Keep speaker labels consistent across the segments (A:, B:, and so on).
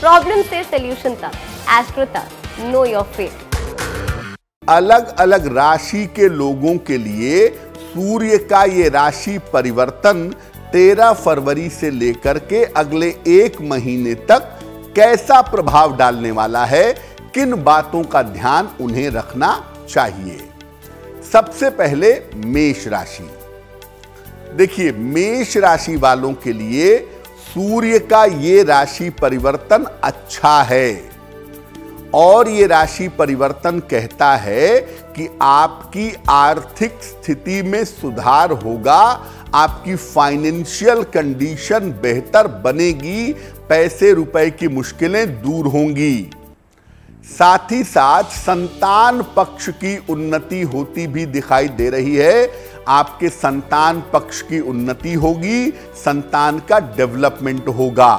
A: Problem से solution तक, astro तक, नो योर फेट।
B: अलग अलग राशि के लोगों के लिए सूर्य का ये राशि परिवर्तन 13 फरवरी से लेकर के अगले 1 महीने तक कैसा प्रभाव डालने वाला है, किन बातों का ध्यान उन्हें रखना चाहिए। सबसे पहले मेष राशि। देखिए, मेष राशि वालों के लिए सूर्य का ये राशि परिवर्तन अच्छा है और ये राशि परिवर्तन कहता है कि आपकी आर्थिक स्थिति में सुधार होगा, आपकी फाइनेंशियल कंडीशन बेहतर बनेगी, पैसे रुपए की मुश्किलें दूर होंगी। साथ ही साथ संतान पक्ष की उन्नति होती भी दिखाई दे रही है। आपके संतान पक्ष की उन्नति होगी, संतान का डेवलपमेंट होगा।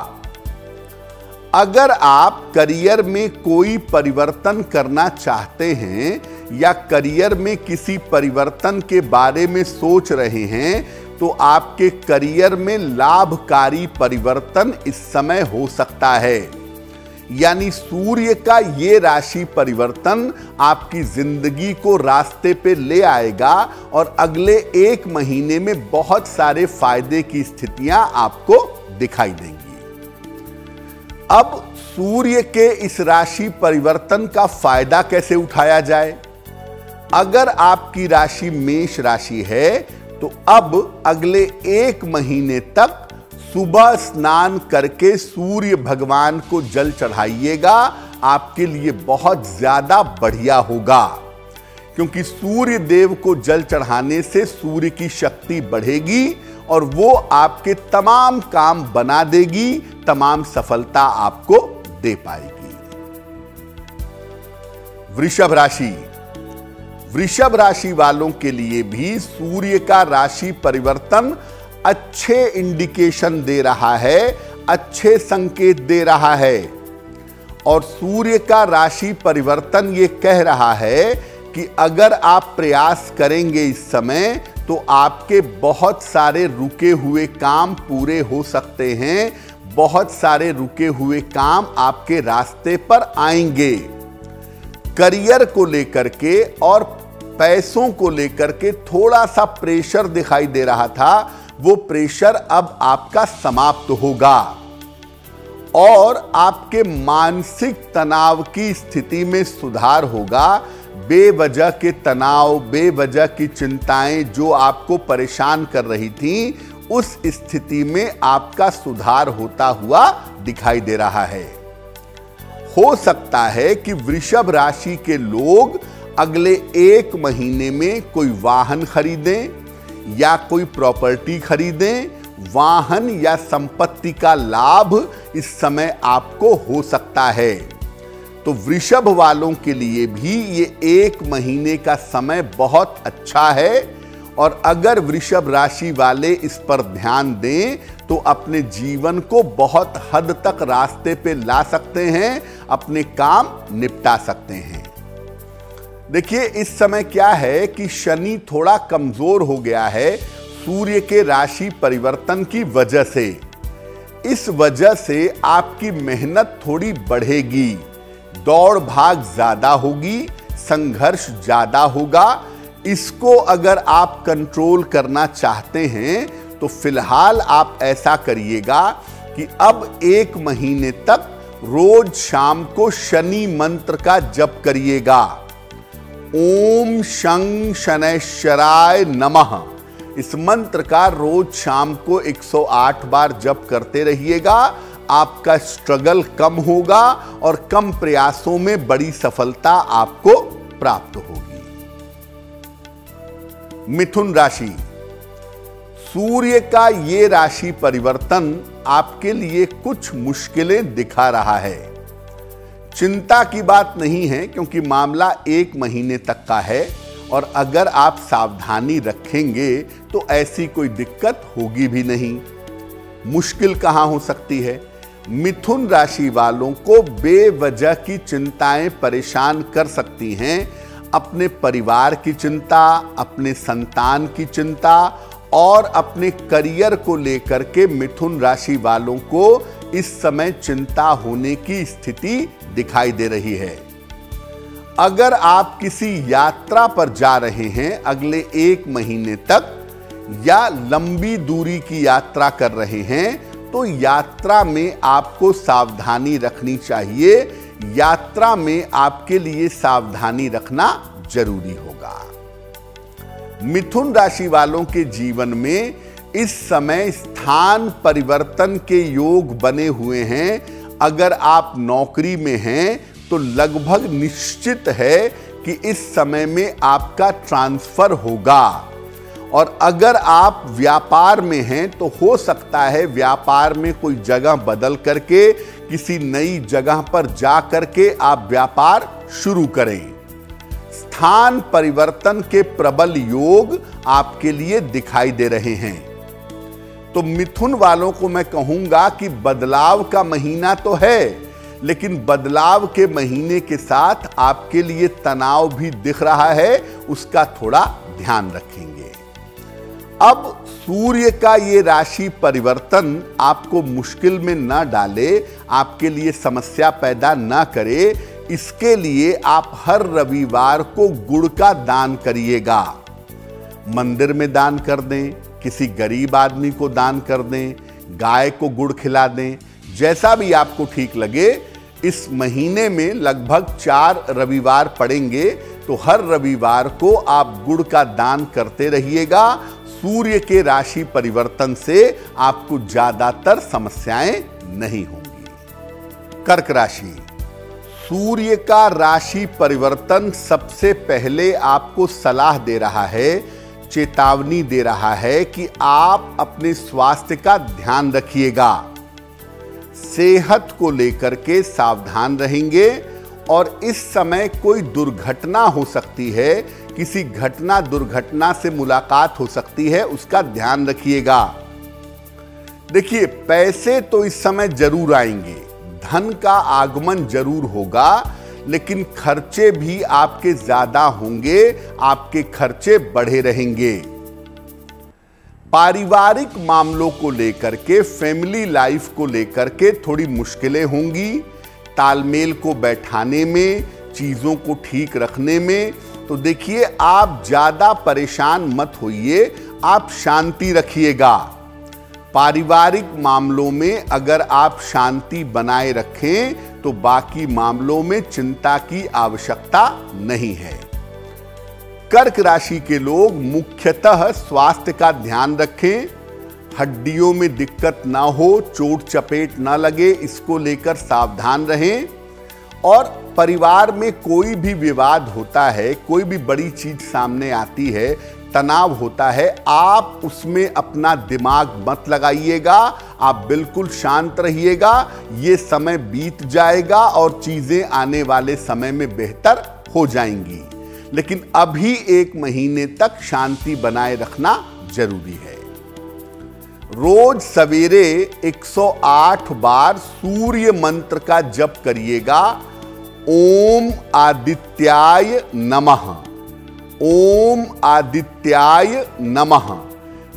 B: अगर आप करियर में कोई परिवर्तन करना चाहते हैं या करियर में किसी परिवर्तन के बारे में सोच रहे हैं तो आपके करियर में लाभकारी परिवर्तन इस समय हो सकता है। यानी सूर्य का ये राशि परिवर्तन आपकी जिंदगी को रास्ते पे ले आएगा और अगले 1 महीने में बहुत सारे फायदे की स्थितियां आपको दिखाई देंगी। अब सूर्य के इस राशि परिवर्तन का फायदा कैसे उठाया जाए? अगर आपकी राशि मेष राशि है तो अब अगले 1 महीने तक सुबह स्नान करके सूर्य भगवान को जल चढ़ाइएगा, आपके लिए बहुत ज्यादा बढ़िया होगा। क्योंकि सूर्य देव को जल चढ़ाने से सूर्य की शक्ति बढ़ेगी और वो आपके तमाम काम बना देगी, तमाम सफलता आपको दे पाएगी। वृषभ राशि। वृषभ राशि वालों के लिए भी सूर्य का राशि परिवर्तन अच्छे इंडिकेशन दे रहा है, अच्छे संकेत दे रहा है। और सूर्य का राशि परिवर्तन ये कह रहा है कि अगर आप प्रयास करेंगे इस समय तो आपके बहुत सारे रुके हुए काम पूरे हो सकते हैं, बहुत सारे रुके हुए काम आपके रास्ते पर आएंगे। करियर को लेकर के और पैसों को लेकर के थोड़ा सा प्रेशर दिखाई दे रहा था, वो प्रेशर अब आपका समाप्त होगा और आपके मानसिक तनाव की स्थिति में सुधार होगा। बेवजह के तनाव, बेवजह की चिंताएं जो आपको परेशान कर रही थीं, उस स्थिति में आपका सुधार होता हुआ दिखाई दे रहा है। हो सकता है कि वृषभ राशि के लोग अगले 1 महीने में कोई वाहन खरीदें या कोई प्रॉपर्टी खरीदें। वाहन या संपत्ति का लाभ इस समय आपको हो सकता है। तो वृषभ वालों के लिए भी ये 1 महीने का समय बहुत अच्छा है और अगर वृषभ राशि वाले इस पर ध्यान दें तो अपने जीवन को बहुत हद तक रास्ते पे ला सकते हैं, अपने काम निपटा सकते हैं। देखिए, इस समय क्या है कि शनि थोड़ा कमजोर हो गया है सूर्य के राशि परिवर्तन की वजह से। इस वजह से आपकी मेहनत थोड़ी बढ़ेगी, दौड़ भाग ज्यादा होगी, संघर्ष ज्यादा होगा। इसको अगर आप कंट्रोल करना चाहते हैं तो फिलहाल आप ऐसा करिएगा कि अब 1 महीने तक रोज शाम को शनि मंत्र का जप करिएगा। ओम शं शनैश्चराय नमः, इस मंत्र का रोज शाम को 108 बार जप करते रहिएगा। आपका स्ट्रगल कम होगा और कम प्रयासों में बड़ी सफलता आपको प्राप्त होगी। मिथुन राशि। सूर्य का ये राशि परिवर्तन आपके लिए कुछ मुश्किलें दिखा रहा है। चिंता की बात नहीं है क्योंकि मामला 1 महीने तक का है और अगर आप सावधानी रखेंगे तो ऐसी कोई दिक्कत होगी भी नहीं। मुश्किल कहां हो सकती है? मिथुन राशि वालों को बेवजह की चिंताएं परेशान कर सकती हैं। अपने परिवार की चिंता, अपने संतान की चिंता और अपने करियर को लेकर के मिथुन राशि वालों को इस समय चिंता होने की स्थिति दिखाई दे रही है। अगर आप किसी यात्रा पर जा रहे हैं अगले 1 महीने तक या लंबी दूरी की यात्रा कर रहे हैं तो यात्रा में आपको सावधानी रखनी चाहिए। यात्रा में आपके लिए सावधानी रखना जरूरी होगा। मिथुन राशि वालों के जीवन में इस समय स्थान परिवर्तन के योग बने हुए हैं। अगर आप नौकरी में हैं तो लगभग निश्चित है कि इस समय में आपका ट्रांसफर होगा, और अगर आप व्यापार में हैं तो हो सकता है व्यापार में कोई जगह बदल करके किसी नई जगह पर जा करके आप व्यापार शुरू करें। स्थान परिवर्तन के प्रबल योग आपके लिए दिखाई दे रहे हैं। तो मिथुन वालों को मैं कहूंगा कि बदलाव का महीना तो है, लेकिन बदलाव के महीने के साथ आपके लिए तनाव भी दिख रहा है, उसका थोड़ा ध्यान रखेंगे। अब सूर्य का ये राशि परिवर्तन आपको मुश्किल में न डाले, आपके लिए समस्या पैदा न करे, इसके लिए आप हर रविवार को गुड़ का दान करिएगा। मंदिर में दान कर दें, किसी गरीब आदमी को दान कर दें, गाय को गुड़ खिला दें, जैसा भी आपको ठीक लगे। इस महीने में लगभग 4 रविवार पड़ेंगे, तो हर रविवार को आप गुड़ का दान करते रहिएगा। सूर्य के राशि परिवर्तन से आपको ज्यादातर समस्याएं नहीं होंगी। कर्क राशि, सूर्य का राशि परिवर्तन सबसे पहले आपको सलाह दे रहा है, चेतावनी दे रहा है कि आप अपने स्वास्थ्य का ध्यान रखिएगा। सेहत को लेकर के सावधान रहेंगे, और इस समय कोई दुर्घटना हो सकती है, किसी दुर्घटना से मुलाकात हो सकती है, उसका ध्यान रखिएगा। देखिए, पैसे तो इस समय जरूर आएंगे, धन का आगमन जरूर होगा, लेकिन खर्चे भी आपके ज्यादा होंगे, आपके खर्चे बढ़े रहेंगे। पारिवारिक मामलों को लेकर के, फैमिली लाइफ को लेकर के थोड़ी मुश्किलें होंगी। तालमेल को बैठाने में, चीजों को ठीक रखने में। तो देखिए, आप ज्यादा परेशान मत होइए, आप शांति रखिएगा। पारिवारिक मामलों में अगर आप शांति बनाए रखें तो बाकी मामलों में चिंता की आवश्यकता नहीं है। कर्क राशि के लोग मुख्यतः स्वास्थ्य का ध्यान रखें, हड्डियों में दिक्कत ना हो, चोट चपेट ना लगे, इसको लेकर सावधान रहें। और परिवार में कोई भी विवाद होता है, कोई भी बड़ी चीज सामने आती है, तनाव होता है, आप उसमें अपना दिमाग मत लगाइएगा, आप बिल्कुल शांत रहिएगा। ये समय बीत जाएगा और चीजें आने वाले समय में बेहतर हो जाएंगी, लेकिन अभी 1 महीने तक शांति बनाए रखना जरूरी है। रोज सवेरे 108 बार सूर्य मंत्र का जप करिएगा। ओम आदित्याय नमः, ओम आदित्याय नमः।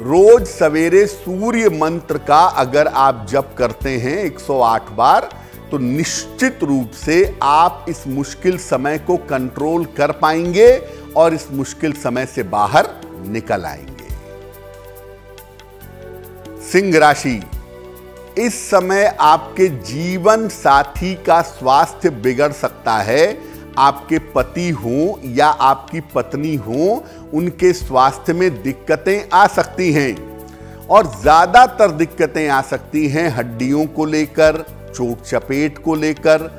B: रोज सवेरे सूर्य मंत्र का अगर आप जप करते हैं 108 बार, तो निश्चित रूप से आप इस मुश्किल समय को कंट्रोल कर पाएंगे और इस मुश्किल समय से बाहर निकल आएंगे। सिंह राशि, इस समय आपके जीवन साथी का स्वास्थ्य बिगड़ सकता है। आपके पति हों या आपकी पत्नी हों, उनके स्वास्थ्य में दिक्कतें आ सकती हैं, और ज्यादातर दिक्कतें आ सकती हैं हड्डियों को लेकर, चोट चपेट को लेकर,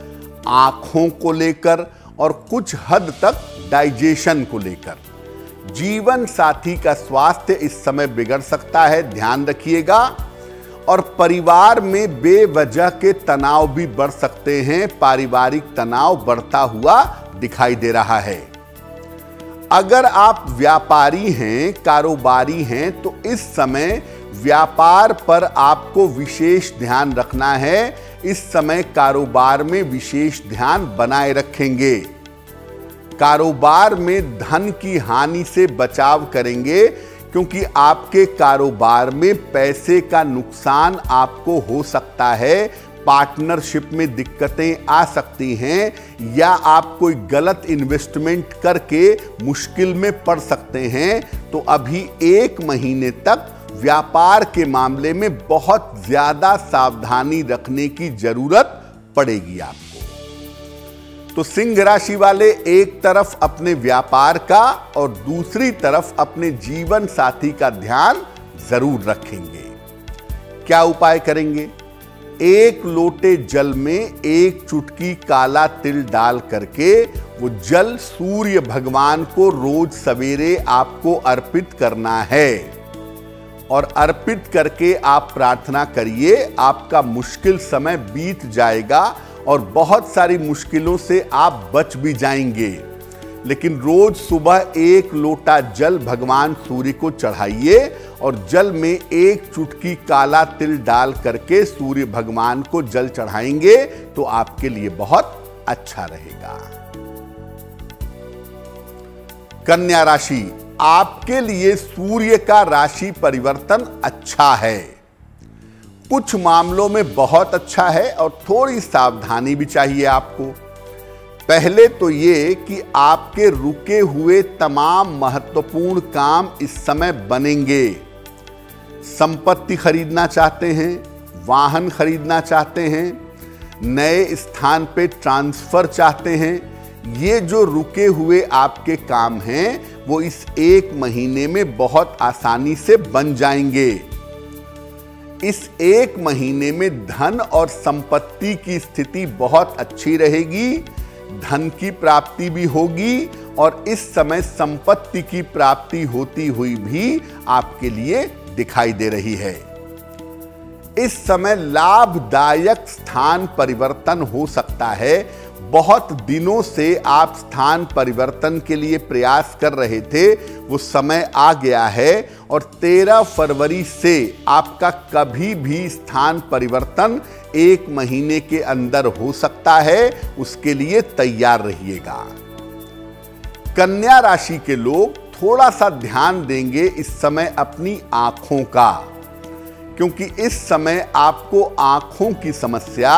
B: आंखों को लेकर, और कुछ हद तक डाइजेशन को लेकर। जीवन साथी का स्वास्थ्य इस समय बिगड़ सकता है, ध्यान रखिएगा। और परिवार में बेवजह के तनाव भी बढ़ सकते हैं, पारिवारिक तनाव बढ़ता हुआ दिखाई दे रहा है। अगर आप व्यापारी हैं, कारोबारी हैं, तो इस समय व्यापार पर आपको विशेष ध्यान रखना है। इस समय कारोबार में विशेष ध्यान बनाए रखेंगे। कारोबार में धन की हानि से बचाव करेंगे, क्योंकि आपके कारोबार में पैसे का नुकसान आपको हो सकता है, पार्टनरशिप में दिक्कतें आ सकती हैं, या आप कोई गलत इन्वेस्टमेंट करके मुश्किल में पड़ सकते हैं। तो अभी 1 महीने तक व्यापार के मामले में बहुत ज्यादा सावधानी रखने की जरूरत पड़ेगी आपको। तो सिंह राशि वाले एक तरफ अपने व्यापार का और दूसरी तरफ अपने जीवन साथी का ध्यान जरूर रखेंगे। क्या उपाय करेंगे? 1 लोटे जल में 1 चुटकी काला तिल डाल करके वो जल सूर्य भगवान को रोज सवेरे आपको अर्पित करना है, और अर्पित करके आप प्रार्थना करिए, आपका मुश्किल समय बीत जाएगा और बहुत सारी मुश्किलों से आप बच भी जाएंगे। लेकिन रोज सुबह 1 लोटा जल भगवान सूर्य को चढ़ाइए और जल में 1 चुटकी काला तिल डाल करके सूर्य भगवान को जल चढ़ाएंगे तो आपके लिए बहुत अच्छा रहेगा। कन्या राशि, आपके लिए सूर्य का राशि परिवर्तन अच्छा है, कुछ मामलों में बहुत अच्छा है और थोड़ी सावधानी भी चाहिए आपको। पहले तो ये कि आपके रुके हुए तमाम महत्वपूर्ण काम इस समय बनेंगे। संपत्ति खरीदना चाहते हैं, वाहन खरीदना चाहते हैं, नए स्थान पे ट्रांसफर चाहते हैं, ये जो रुके हुए आपके काम हैं वो इस 1 महीने में बहुत आसानी से बन जाएंगे। इस 1 महीने में धन और संपत्ति की स्थिति बहुत अच्छी रहेगी, धन की प्राप्ति भी होगी और इस समय संपत्ति की प्राप्ति होती हुई भी आपके लिए दिखाई दे रही है। इस समय लाभदायक स्थान परिवर्तन हो सकता है। बहुत दिनों से आप स्थान परिवर्तन के लिए प्रयास कर रहे थे, वो समय आ गया है और 13 फरवरी से आपका कभी भी स्थान परिवर्तन 1 महीने के अंदर हो सकता है, उसके लिए तैयार रहिएगा। कन्या राशि के लोग थोड़ा सा ध्यान देंगे इस समय अपनी आंखों का, क्योंकि इस समय आपको आंखों की समस्या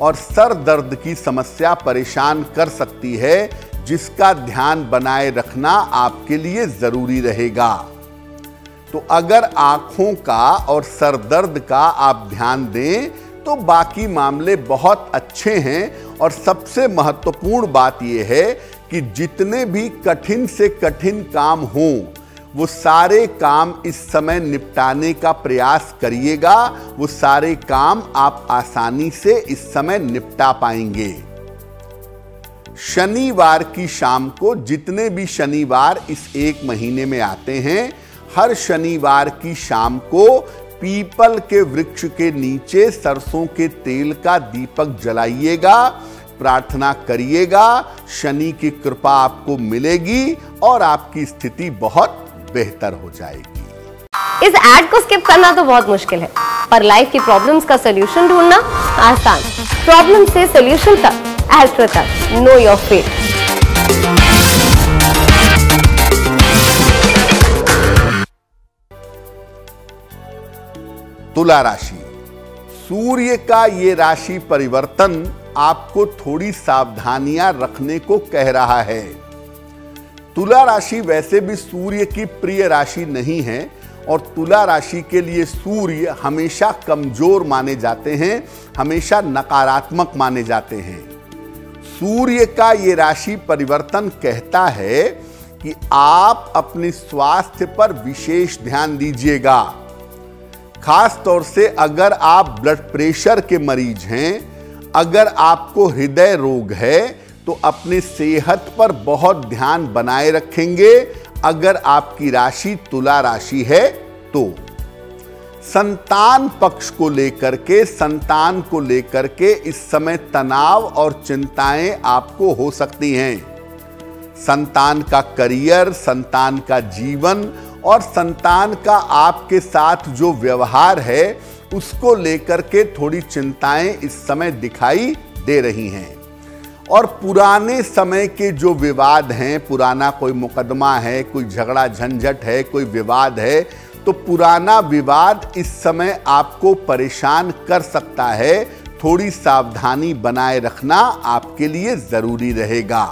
B: और सर दर्द की समस्या परेशान कर सकती है, जिसका ध्यान बनाए रखना आपके लिए जरूरी रहेगा। तो अगर आंखों का और सर दर्द का आप ध्यान दें तो बाकी मामले बहुत अच्छे हैं। और सबसे महत्वपूर्ण बात यह है कि जितने भी कठिन से कठिन काम हों वो सारे काम इस समय निपटाने का प्रयास करिएगा। वो सारे काम आप आसानी से इस समय निपटा पाएंगे। शनिवार की शाम को, जितने भी शनिवार इस 1 महीने में आते हैं, हर शनिवार की शाम को पीपल के वृक्ष के नीचे सरसों के तेल का दीपक जलाइएगा, प्रार्थना करिएगा, शनि की कृपा आपको मिलेगी और आपकी स्थिति बहुत बेहतर हो जाएगी।
A: इस एड को स्किप करना तो बहुत मुश्किल है, पर लाइफ की प्रॉब्लम्स का सलूशन ढूंढना आसान। प्रॉब्लम से सलूशन तक, एस्ट्रो तक, नो योर फेट।
B: तुला राशि, सूर्य का ये राशि परिवर्तन आपको थोड़ी सावधानियां रखने को कह रहा है। तुला राशि वैसे भी सूर्य की प्रिय राशि नहीं है और तुला राशि के लिए सूर्य हमेशा कमजोर माने जाते हैं, हमेशा नकारात्मक माने जाते हैं। सूर्य का ये राशि परिवर्तन कहता है कि आप अपने स्वास्थ्य पर विशेष ध्यान दीजिएगा। खास तौर से अगर आप ब्लड प्रेशर के मरीज हैं, अगर आपको हृदय रोग है तो अपने सेहत पर बहुत ध्यान बनाए रखेंगे। अगर आपकी राशि तुला राशि है तो संतान पक्ष को लेकर के, संतान को लेकर के इस समय तनाव और चिंताएं आपको हो सकती हैं। संतान का करियर, संतान का जीवन और संतान का आपके साथ जो व्यवहार है उसको लेकर के थोड़ी चिंताएं इस समय दिखाई दे रही हैं। और पुराने समय के जो विवाद हैं, पुराना कोई मुकदमा है, कोई झगड़ा झंझट है, कोई विवाद है, तो पुराना विवाद इस समय आपको परेशान कर सकता है। थोड़ी सावधानी बनाए रखना आपके लिए जरूरी रहेगा।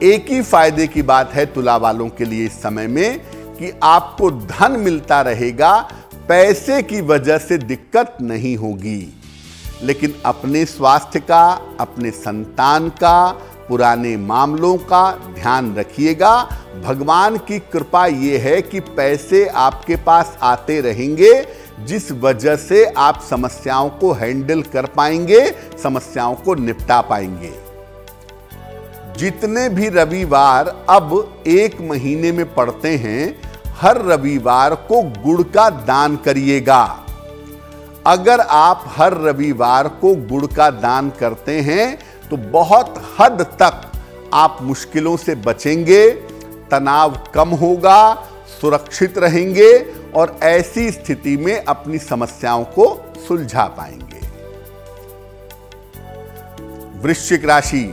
B: एक ही फायदे की बात है तुला वालों के लिए इस समय में कि आपको धन मिलता रहेगा, पैसे की वजह से दिक्कत नहीं होगी। लेकिन अपने स्वास्थ्य का, अपने संतान का, पुराने मामलों का ध्यान रखिएगा। भगवान की कृपा यह है कि पैसे आपके पास आते रहेंगे, जिस वजह से आप समस्याओं को हैंडल कर पाएंगे, समस्याओं को निपटा पाएंगे। जितने भी रविवार अब एक महीने में पड़ते हैं, हर रविवार को गुड़ का दान करिएगा। अगर आप हर रविवार को गुड़ का दान करते हैं तो बहुत हद तक आप मुश्किलों से बचेंगे, तनाव कम होगा, सुरक्षित रहेंगे और ऐसी स्थिति में अपनी समस्याओं को सुलझा पाएंगे। वृश्चिक राशि,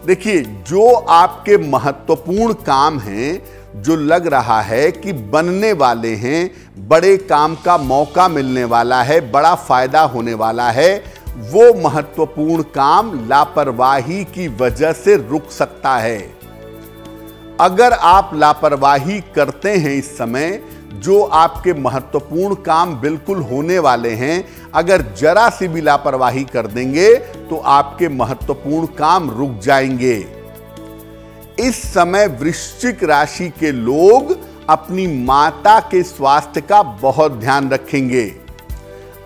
B: देखिए, जो आपके महत्वपूर्ण काम हैं, जो लग रहा है कि बनने वाले हैं, बड़े काम का मौका मिलने वाला है, बड़ा फायदा होने वाला है, वो महत्वपूर्ण काम लापरवाही की वजह से रुक सकता है। अगर आप लापरवाही करते हैं इस समय, जो आपके महत्वपूर्ण काम बिल्कुल होने वाले हैं, अगर जरा सी भी लापरवाही कर देंगे तो आपके महत्वपूर्ण काम रुक जाएंगे। इस समय वृश्चिक राशि के लोग अपनी माता के स्वास्थ्य का बहुत ध्यान रखेंगे।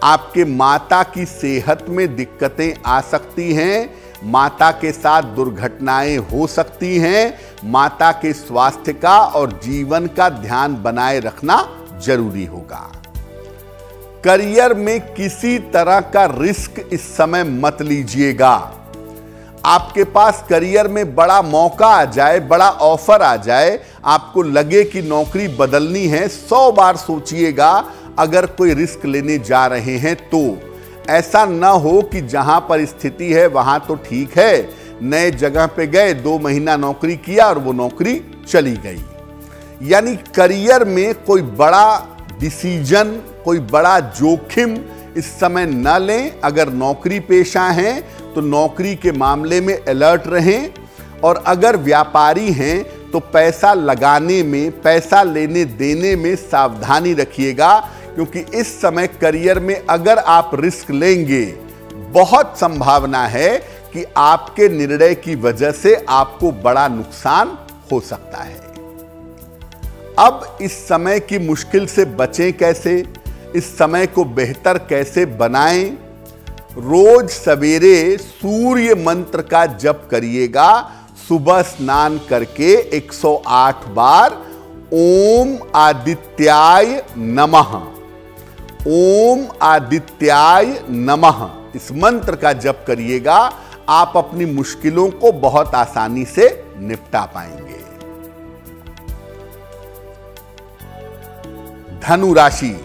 B: आपके माता की सेहत में दिक्कतें आ सकती हैं, माता के साथ दुर्घटनाएं हो सकती हैं। माता के स्वास्थ्य का और जीवन का ध्यान बनाए रखना जरूरी होगा। करियर में किसी तरह का रिस्क इस समय मत लीजिएगा। आपके पास करियर में बड़ा मौका आ जाए, बड़ा ऑफर आ जाए, आपको लगे कि नौकरी बदलनी है, 100 बार सोचिएगा अगर कोई रिस्क लेने जा रहे हैं तो। ऐसा ना हो कि जहां पर स्थिति है वहां तो ठीक है, नए जगह पे गए, 2 महीना नौकरी किया और वो नौकरी चली गई। यानी करियर में कोई बड़ा डिसीजन, कोई बड़ा जोखिम इस समय न लें। अगर नौकरी पेशा हैं तो नौकरी के मामले में अलर्ट रहें, और अगर व्यापारी हैं तो पैसा लगाने में, पैसा लेने देने में सावधानी रखिएगा, क्योंकि इस समय करियर में अगर आप रिस्क लेंगे, बहुत संभावना है कि आपके निर्णय की वजह से आपको बड़ा नुकसान हो सकता है। अब इस समय की मुश्किल से बचें कैसे, इस समय को बेहतर कैसे बनाएं? रोज सवेरे सूर्य मंत्र का जप करिएगा। सुबह स्नान करके 108 बार ओम आदित्याय नमः, ओम आदित्याय नमः, इस मंत्र का जप करिएगा। आप अपनी मुश्किलों को बहुत आसानी से निपटा पाएंगे। धनु राशि,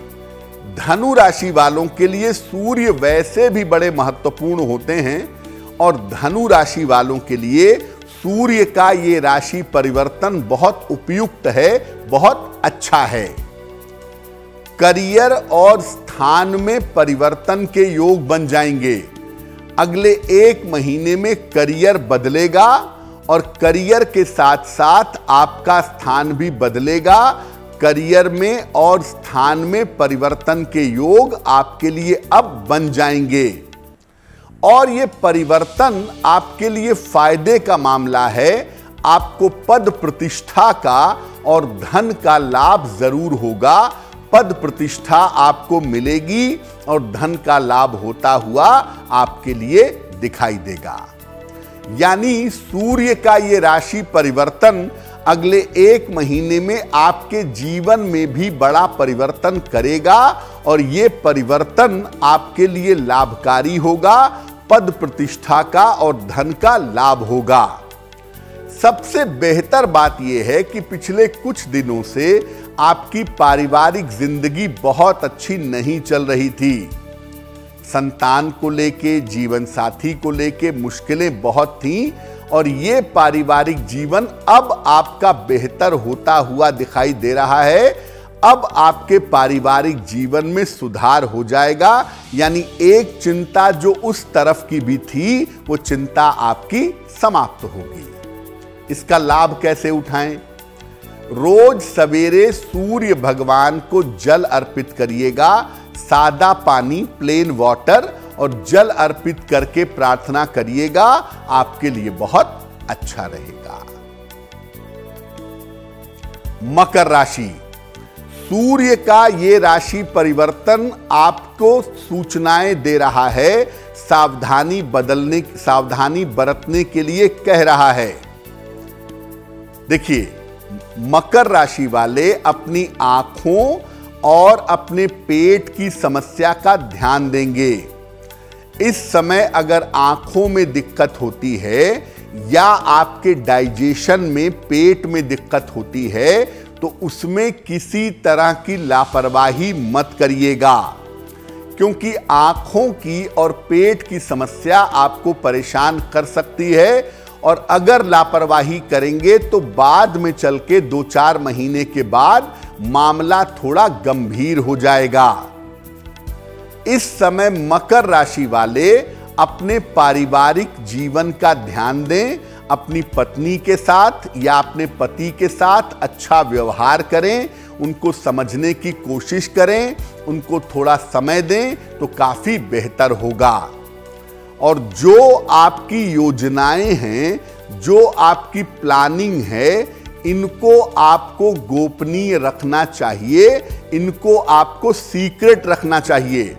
B: धनु राशि वालों के लिए सूर्य वैसे भी बड़े महत्वपूर्ण होते हैं, और धनु राशि वालों के लिए सूर्य का ये राशि परिवर्तन बहुत उपयुक्त है, बहुत अच्छा है। करियर और स्थान में परिवर्तन के योग बन जाएंगे। अगले 1 महीने में करियर बदलेगा और करियर के साथ साथ आपका स्थान भी बदलेगा। करियर में और स्थान में परिवर्तन के योग आपके लिए अब बन जाएंगे, और ये परिवर्तन आपके लिए फायदे का मामला है। आपको पद प्रतिष्ठा का और धन का लाभ जरूर होगा। पद प्रतिष्ठा आपको मिलेगी और धन का लाभ होता हुआ आपके लिए दिखाई देगा। यानी सूर्य का ये राशि परिवर्तन अगले 1 महीने में आपके जीवन में भी बड़ा परिवर्तन करेगा, और ये परिवर्तन आपके लिए लाभकारी होगा। पद प्रतिष्ठा का और धन का लाभ होगा। सबसे बेहतर बात यह है कि पिछले कुछ दिनों से आपकी पारिवारिक जिंदगी बहुत अच्छी नहीं चल रही थी। संतान को लेके, जीवन साथी को लेके मुश्किलें बहुत थीं और ये पारिवारिक जीवन अब आपका बेहतर होता हुआ दिखाई दे रहा है। अब आपके पारिवारिक जीवन में सुधार हो जाएगा, यानी एक चिंता जो उस तरफ की भी थी वो चिंता आपकी समाप्त होगी। इसका लाभ कैसे उठाएं? रोज सवेरे सूर्य भगवान को जल अर्पित करिएगा, सादा पानी, प्लेन वाटर, और जल अर्पित करके प्रार्थना करिएगा, आपके लिए बहुत अच्छा रहेगा। मकर राशि, सूर्य का ये राशि परिवर्तन आपको सूचनाएं दे रहा है, सावधानी बरतने के लिए कह रहा है। देखिए, मकर राशि वाले अपनी आंखों और अपने पेट की समस्या का ध्यान देंगे। इस समय अगर आंखों में दिक्कत होती है या आपके डाइजेशन में, पेट में दिक्कत होती है, तो उसमें किसी तरह की लापरवाही मत करिएगा, क्योंकि आंखों की और पेट की समस्या आपको परेशान कर सकती है और अगर लापरवाही करेंगे तो बाद में चल के 2-4 महीने के बाद मामला थोड़ा गंभीर हो जाएगा। इस समय मकर राशि वाले अपने पारिवारिक जीवन का ध्यान दें, अपनी पत्नी के साथ या अपने पति के साथ अच्छा व्यवहार करें, उनको समझने की कोशिश करें, उनको थोड़ा समय दें तो काफी बेहतर होगा। और जो आपकी योजनाएं हैं, जो आपकी प्लानिंग है, इनको आपको गोपनीय रखना चाहिए, इनको आपको सीक्रेट रखना चाहिए।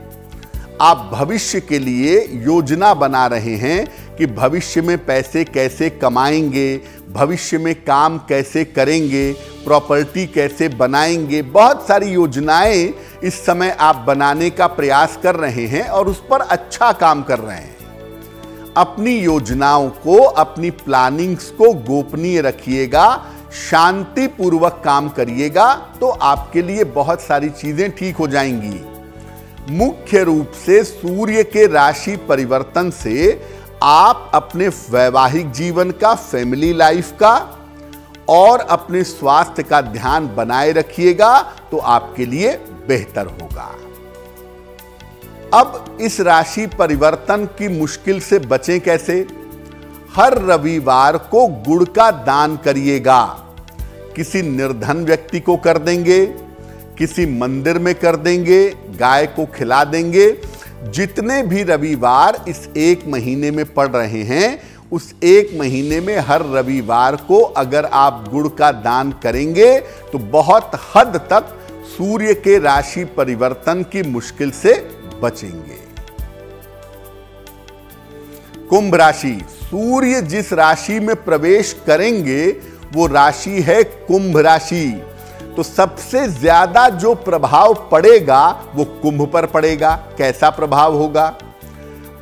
B: आप भविष्य के लिए योजना बना रहे हैं कि भविष्य में पैसे कैसे कमाएंगे, भविष्य में काम कैसे करेंगे, प्रॉपर्टी कैसे बनाएंगे, बहुत सारी योजनाएं इस समय आप बनाने का प्रयास कर रहे हैं और उस पर अच्छा काम कर रहे हैं। अपनी योजनाओं को, अपनी प्लानिंग्स को गोपनीय रखिएगा, शांतिपूर्वक काम करिएगा तो आपके लिए बहुत सारी चीजें ठीक हो जाएंगी। मुख्य रूप से सूर्य के राशि परिवर्तन से आप अपने वैवाहिक जीवन का, फैमिली लाइफ का और अपने स्वास्थ्य का ध्यान बनाए रखिएगा तो आपके लिए बेहतर होगा। अब इस राशि परिवर्तन की मुश्किल से बचें कैसे? हर रविवार को गुड़ का दान करिएगा। किसी निर्धन व्यक्ति को कर देंगे, किसी मंदिर में कर देंगे, गाय को खिला देंगे। जितने भी रविवार इस एक महीने में पड़ रहे हैं, उस एक महीने में हर रविवार को अगर आप गुड़ का दान करेंगे तो बहुत हद तक सूर्य के राशि परिवर्तन की मुश्किल से बचेंगे। कुंभ राशि, सूर्य जिस राशि में प्रवेश करेंगे वो राशि है कुंभ राशि। तो सबसे ज्यादा जो प्रभाव पड़ेगा वो कुंभ पर पड़ेगा। कैसा प्रभाव होगा?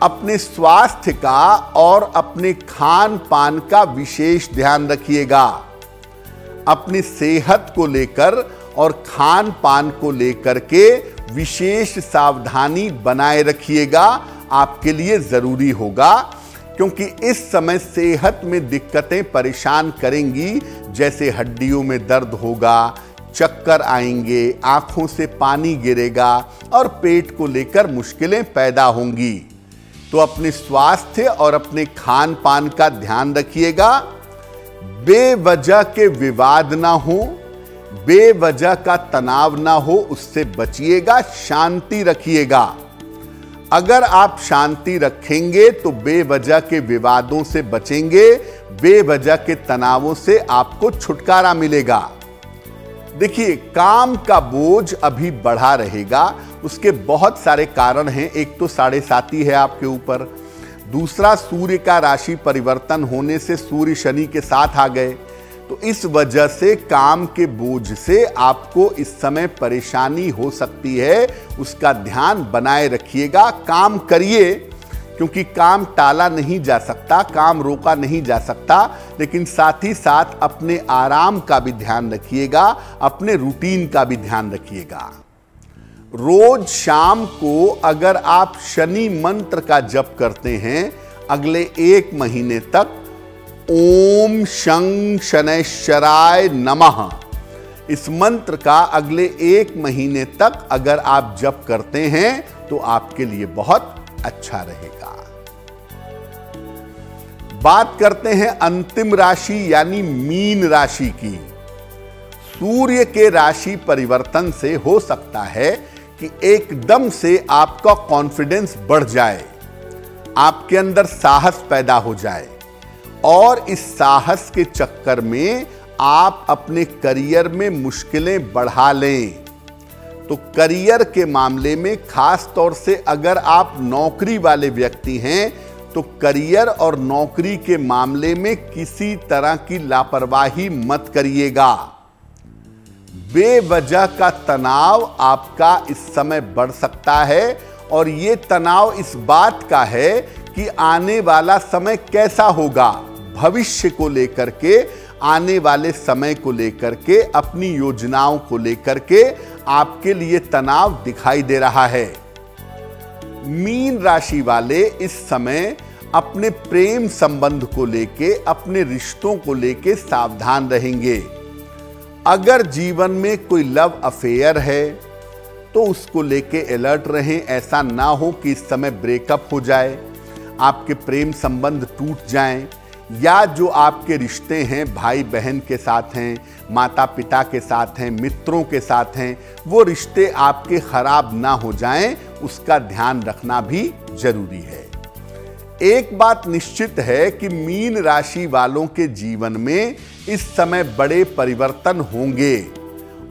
B: अपने स्वास्थ्य का और अपने खान पान का विशेष ध्यान रखिएगा। अपनी सेहत को लेकर और खान पान को लेकर के विशेष सावधानी बनाए रखिएगा, आपके लिए जरूरी होगा, क्योंकि इस समय सेहत में दिक्कतें परेशान करेंगी। जैसे हड्डियों में दर्द होगा, चक्कर आएंगे, आंखों से पानी गिरेगा और पेट को लेकर मुश्किलें पैदा होंगी। तो अपने स्वास्थ्य और अपने खान पान का ध्यान रखिएगा। बेवजह के विवाद ना हो, बेवजह का तनाव ना हो, उससे बचिएगा। शांति रखिएगा। अगर आप शांति रखेंगे तो बेवजह के विवादों से बचेंगे, बेवजह के तनावों से आपको छुटकारा मिलेगा। देखिए, काम का बोझ अभी बढ़ा रहेगा। उसके बहुत सारे कारण हैं। एक तो 7.5 है आपके ऊपर, दूसरा सूर्य का राशि परिवर्तन होने से सूर्य शनि के साथ आ गए, तो इस वजह से काम के बोझ से आपको इस समय परेशानी हो सकती है। उसका ध्यान बनाए रखिएगा। काम करिए, क्योंकि काम टाला नहीं जा सकता, काम रोका नहीं जा सकता, लेकिन साथ ही साथ अपने आराम का भी ध्यान रखिएगा, अपने रूटीन का भी ध्यान रखिएगा। रोज शाम को अगर आप शनि मंत्र का जप करते हैं अगले 1 महीने तक, ओम शं शनैश्चराय नमः, इस मंत्र का अगले 1 महीने तक अगर आप जप करते हैं तो आपके लिए बहुत अच्छा रहेगा। बात करते हैं अंतिम राशि यानी मीन राशि की। सूर्य के राशि परिवर्तन से हो सकता है कि एकदम से आपका कॉन्फिडेंस बढ़ जाए, आपके अंदर साहस पैदा हो जाए और इस साहस के चक्कर में आप अपने करियर में मुश्किलें बढ़ा लें। तो करियर के मामले में खास तौर से अगर आप नौकरी वाले व्यक्ति हैं तो करियर और नौकरी के मामले में किसी तरह की लापरवाही मत करिएगा। बेवजह का तनाव आपका इस समय बढ़ सकता है और ये तनाव इस बात का है कि आने वाला समय कैसा होगा, भविष्य को लेकर के, आने वाले समय को लेकर के, अपनी योजनाओं को लेकर के आपके लिए तनाव दिखाई दे रहा है। मीन राशि वाले इस समय अपने प्रेम संबंध को लेके, अपने रिश्तों को लेके सावधान रहेंगे। अगर जीवन में कोई लव अफेयर है तो उसको लेके अलर्ट रहें। ऐसा ना हो कि इस समय ब्रेकअप हो जाए, आपके प्रेम संबंध टूट जाएं, या जो आपके रिश्ते हैं भाई बहन के साथ हैं, माता पिता के साथ हैं, मित्रों के साथ हैं, वो रिश्ते आपके खराब ना हो जाएं, उसका ध्यान रखना भी जरूरी है। एक बात निश्चित है कि मीन राशि वालों के जीवन में इस समय बड़े परिवर्तन होंगे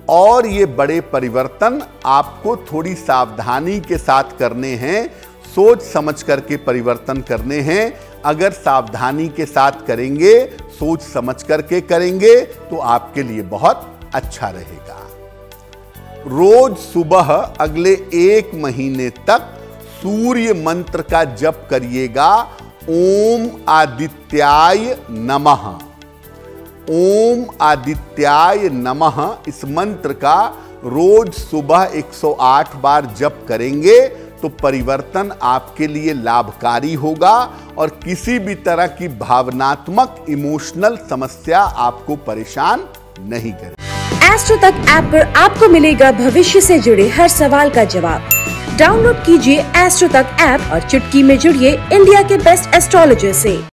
B: और ये बड़े परिवर्तन आपको थोड़ी सावधानी के साथ करने हैं, सोच समझ करके परिवर्तन करने हैं। अगर सावधानी के साथ करेंगे, सोच समझ करके करेंगे तो आपके लिए बहुत अच्छा रहेगा। रोज सुबह अगले 1 महीने तक सूर्य मंत्र का जप करिएगा, ओम आदित्याय नमः। ओम आदित्याय नमः इस मंत्र का रोज सुबह 108 बार जप करेंगे तो परिवर्तन आपके लिए लाभकारी होगा और किसी भी तरह की भावनात्मक इमोशनल समस्या आपको परेशान नहीं करेगी।
C: एस्ट्रो तक ऐप पर आपको मिलेगा भविष्य से जुड़े हर सवाल का जवाब। डाउनलोड कीजिए एस्ट्रो तक ऐप और चुटकी में जुड़िए इंडिया के बेस्ट एस्ट्रोलॉजर से।